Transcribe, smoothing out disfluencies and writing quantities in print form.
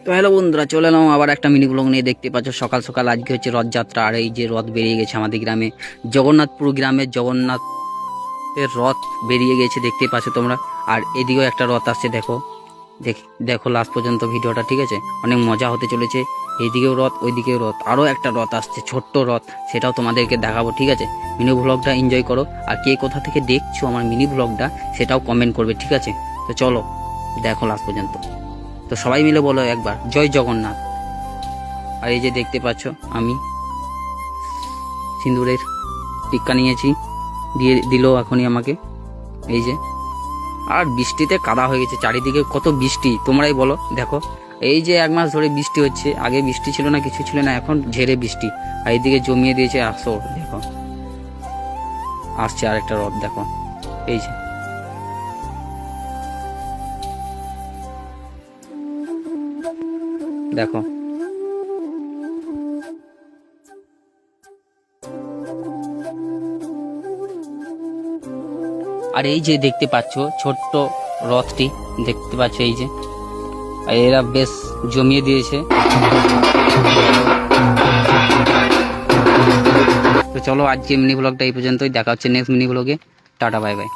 তো হ্যালো বন্ধুরা, চলে এলাম আবার একটা মিনি ব্লগ নিয়ে। দেখতে পাচ্ছ সকাল সকাল আজকে হচ্ছে রথযাত্রা, আর এই যে রথ বেরিয়ে গেছে আমাদের গ্রামে, জগন্নাথপুর গ্রামে জগন্নাথের রথ বেরিয়ে গেছে, দেখতে পাচ্ছ তোমরা। আর এদিকেও একটা রথ আসছে, দেখো দেখো লাস্ট পর্যন্ত ভিডিওটা, ঠিক আছে? অনেক মজা হতে চলেছে। এইদিকেও রথ, ওইদিকেও রথ, আরও একটা রথ আসছে, ছোট্ট রথ, সেটাও তোমাদেরকে দেখাবো, ঠিক আছে? মিনি ব্লগটা এনজয় করো, আর কে কোথা থেকে দেখছো আমার মিনি ব্লগটা সেটাও কমেন্ট করবে, ঠিক আছে? তো চলো দেখো লাস্ট পর্যন্ত। তো সবাই মিলে বলো একবার জয় জগন্নাথ। আর এই যে দেখতে পাচ্ছ আমি সিঁদুরের টিক্কা নিয়েছি, দিয়ে দিল এখনই আমাকে, এই যে। আর বৃষ্টিতে কাদা হয়ে গেছে চারিদিকে, কত বৃষ্টি তোমরাই বলো। দেখো এই যে 1 মাস ধরে বৃষ্টি হচ্ছে, আগে বৃষ্টি ছিল না, কিছু ছিল না, এখন ঝেড়ে বৃষ্টি। আর এইদিকে জমিয়ে দিয়েছে আসর, দেখো আসছে আরেকটা রথ, দেখো এই যে। দেখো আর এই যে দেখতে পাচ্ছ ছোট্ট রথটি, দেখতে পাচ্ছ এই যে, আর এরা বেশ জমিয়ে দিয়েছে। তো চলো আজকে মিনি ব্লগটা এই পর্যন্তই, দেখা হচ্ছে নেক্সট মিনি ব্লগে। Tata bye bye.